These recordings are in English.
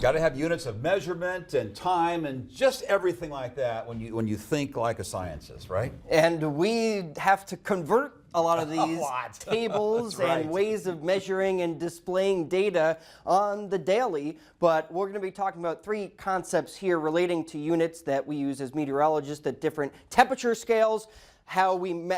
Got to have units of measurement and time and just everything like that when you think like a scientist, right? And we have to convert a lot of these tables right. and ways of measuring and displaying data on the daily. But we're going to be talking about three concepts here relating to units that we use as meteorologists at different temperature scales, how we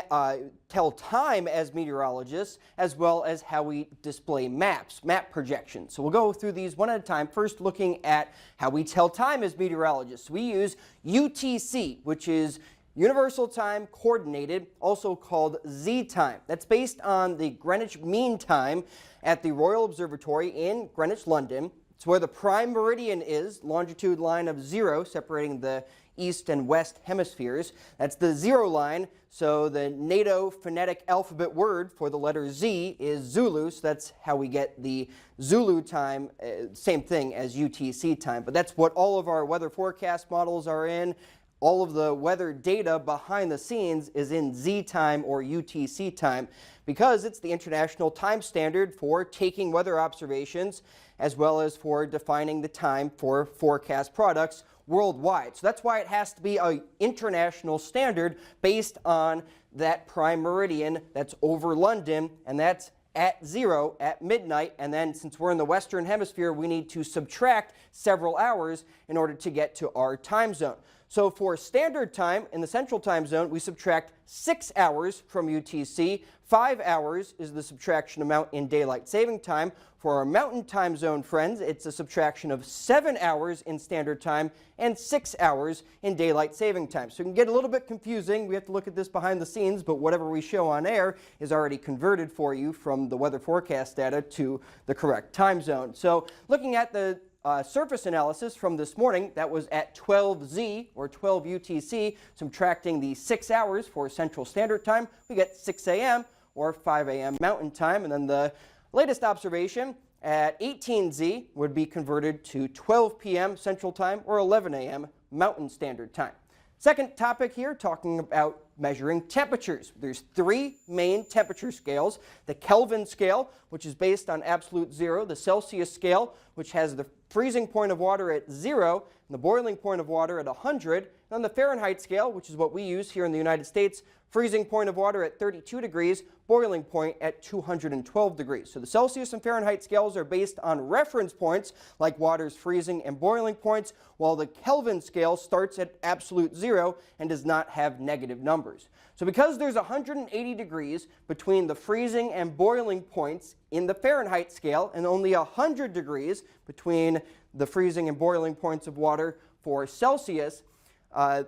tell time as meteorologists, as well as how we display map projections. So we'll go through these one at a time. First, looking at how we tell time as meteorologists. We use UTC, which is Universal Time Coordinated, also called Z time. That's based on the Greenwich Mean Time at the Royal Observatory in Greenwich, London. It's where the prime meridian is, longitude line of 0 separating the east and west hemispheres. That's the 0 line, so the NATO phonetic alphabet word for the letter Z is Zulu, so that's how we get the Zulu time, same thing as UTC time. But that's what all of our weather forecast models are in. All of the weather data behind the scenes is in Z time or UTC time because it's the international time standard for taking weather observations as well as for defining the time for forecast products worldwide. So that's why it has to be an international standard based on that prime meridian that's over London, and that's at 0 at midnight. And then since we're in the Western Hemisphere, we need to subtract several hours in order to get to our time zone. So for standard time in the central time zone, we subtract 6 hours from UTC. 5 hours is the subtraction amount in daylight saving time. For our mountain time zone friends, it's a subtraction of 7 hours in standard time and 6 hours in daylight saving time. So it can get a little bit confusing. We have to look at this behind the scenes, but whatever we show on air is already converted for you from the weather forecast data to the correct time zone. So looking at the surface analysis from this morning, that was at 12Z or 12 UTC, subtracting the 6 hours for Central Standard Time, we get 6 a.m. or 5 a.m. Mountain Time. And then the latest observation at 18Z would be converted to 12 p.m. Central Time or 11 a.m. Mountain Standard Time. Second topic here, talking about measuring temperatures. There's three main temperature scales: the Kelvin scale, which is based on absolute 0, the Celsius scale, which has the freezing point of water at 0 and the boiling point of water at 100, and then the Fahrenheit scale, which is what we use here in the United States, freezing point of water at 32 degrees, boiling point at 212 degrees. So the Celsius and Fahrenheit scales are based on reference points like water's freezing and boiling points, while the Kelvin scale starts at absolute 0 and does not have negative numbers. So because there's 180 degrees between the freezing and boiling points in the Fahrenheit scale and only 100 degrees between the freezing and boiling points of water for Celsius,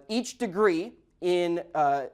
each degree in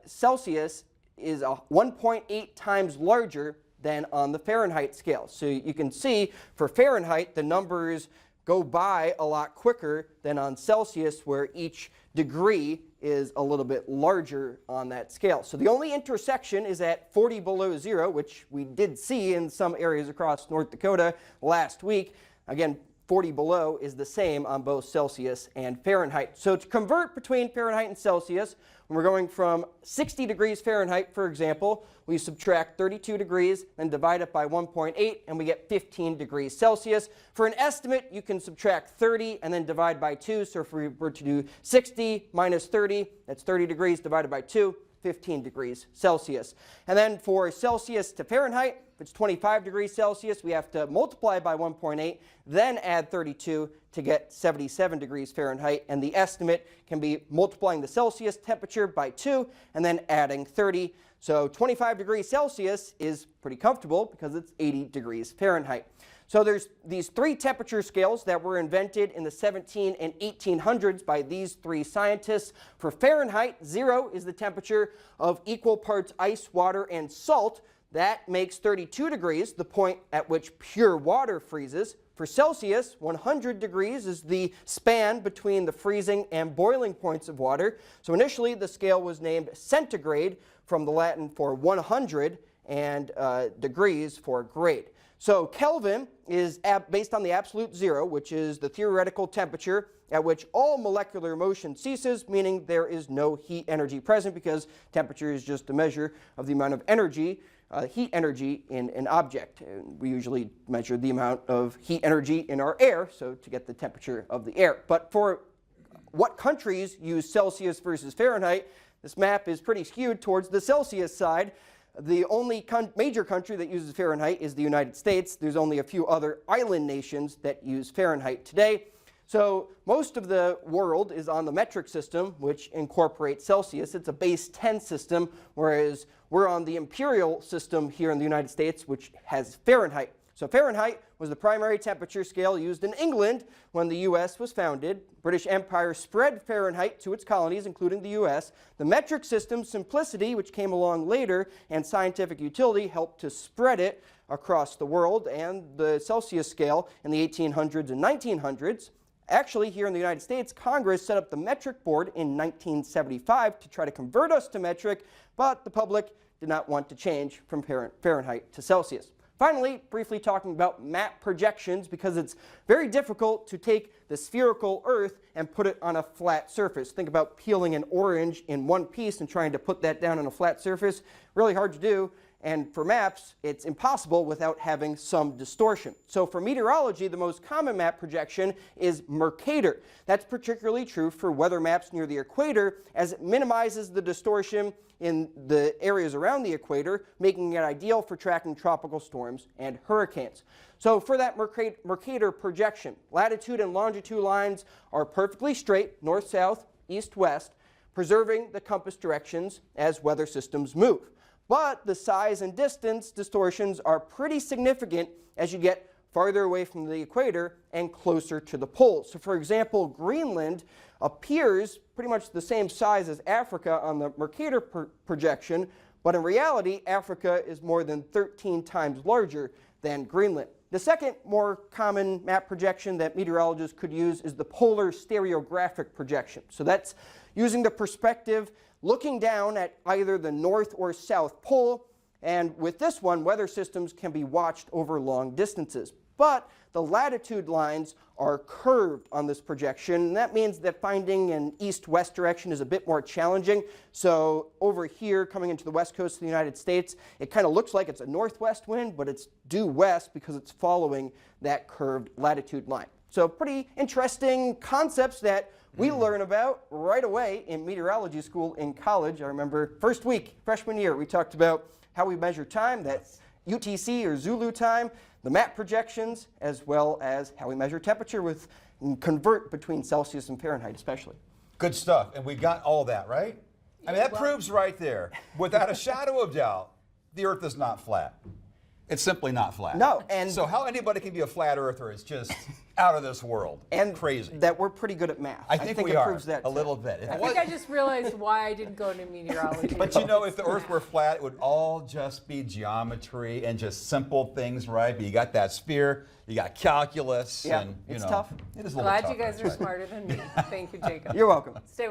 Celsius is 1.8 times larger than on the Fahrenheit scale. So you can see for Fahrenheit the numbers go by a lot quicker than on Celsius, where each degree is a little bit larger on that scale. So the only intersection is at 40 below 0, which we did see in some areas across North Dakota last week. Again, 40 below is the same on both Celsius and Fahrenheit. So to convert between Fahrenheit and Celsius, when we're going from 60 degrees Fahrenheit, for example, we subtract 32 degrees and divide it by 1.8, and we get 15 degrees Celsius. For an estimate, you can subtract 30 and then divide by 2. So if we were to do 60 minus 30, that's 30 degrees divided by 2, 15 degrees Celsius. And then for Celsius to Fahrenheit, if it's 25 degrees Celsius, we have to multiply by 1.8, then add 32 to get 77 degrees Fahrenheit. And the estimate can be multiplying the Celsius temperature by 2 and then adding 30. So 25 degrees Celsius is pretty comfortable because it's 80 degrees Fahrenheit. So there's these three temperature scales that were invented in the 1700s and 1800s by these three scientists. For Fahrenheit, 0 is the temperature of equal parts ice, water, and salt. That makes 32 degrees, the point at which pure water freezes. For Celsius, 100 degrees is the span between the freezing and boiling points of water. So initially, the scale was named centigrade from the Latin for 100, and degrees for grade. So Kelvin is based on the absolute zero, which is the theoretical temperature at which all molecular motion ceases, meaning there is no heat energy present, because temperature is just a measure of the amount of energy, heat energy in an object. And we usually measure the amount of heat energy in our air, so to get the temperature of the air. But for what countries use Celsius versus Fahrenheit, this map is pretty skewed towards the Celsius side. The only major country that uses Fahrenheit is the United States. There's only a few other island nations that use Fahrenheit today. So most of the world is on the metric system, which incorporates Celsius. It's a base 10 system, whereas we're on the imperial system here in the United States, which has Fahrenheit. So Fahrenheit was the primary temperature scale used in England when the U.S. was founded. British Empire spread Fahrenheit to its colonies, including the U.S. The metric system's simplicity, which came along later, and scientific utility helped to spread it across the world. And the Celsius scale in the 1800s and 1900s. Actually, here in the United States, Congress set up the metric board in 1975 to try to convert us to metric, but the public did not want to change from Fahrenheit to Celsius. Finally, briefly talking about map projections, because it's very difficult to take the spherical Earth and put it on a flat surface. Think about peeling an orange in one piece and trying to put that down on a flat surface. Really hard to do. And for maps, it's impossible without having some distortion. So for meteorology, the most common map projection is Mercator. That's particularly true for weather maps near the equator, as it minimizes the distortion in the areas around the equator, making it ideal for tracking tropical storms and hurricanes. So for that Mercator projection, latitude and longitude lines are perfectly straight, north-south, east-west, preserving the compass directions as weather systems move. But the size and distance distortions are pretty significant as you get farther away from the equator and closer to the poles. So for example, Greenland appears pretty much the same size as Africa on the Mercator projection, but in reality, Africa is more than 13 times larger than Greenland. The second more common map projection that meteorologists could use is the polar stereographic projection. So that's using the perspective looking down at either the north or south pole, and with this one, weather systems can be watched over long distances. But the latitude lines are curved on this projection, and that means that finding an east-west direction is a bit more challenging. So over here, coming into the west coast of the United States, it kind of looks like it's a northwest wind, but it's due west because it's following that curved latitude line. So pretty interesting concepts that we learn about right away in meteorology school in college. I remember first week, freshman year, we talked about how we measure time, that's UTC or Zulu time, the map projections, as well as how we measure temperature and convert between Celsius and Fahrenheit especially. Good stuff. And we got all that, right? I mean, that proves right there, without a shadow of doubt, the Earth is not flat. It's simply not flat. No, and so how anybody can be a flat earther is just out of this world. And crazy. That we're pretty good at math. I think we it are proves that a little bit. I think I just realized why I didn't go into meteorology. But you know, if the Earth were flat, it would all just be geometry and just simple things, right? But you got that sphere, you got calculus, yeah, and you it's know, tough. It is a little Glad tough, you guys are right? smarter than me. Thank you, Jacob. You're welcome. Stay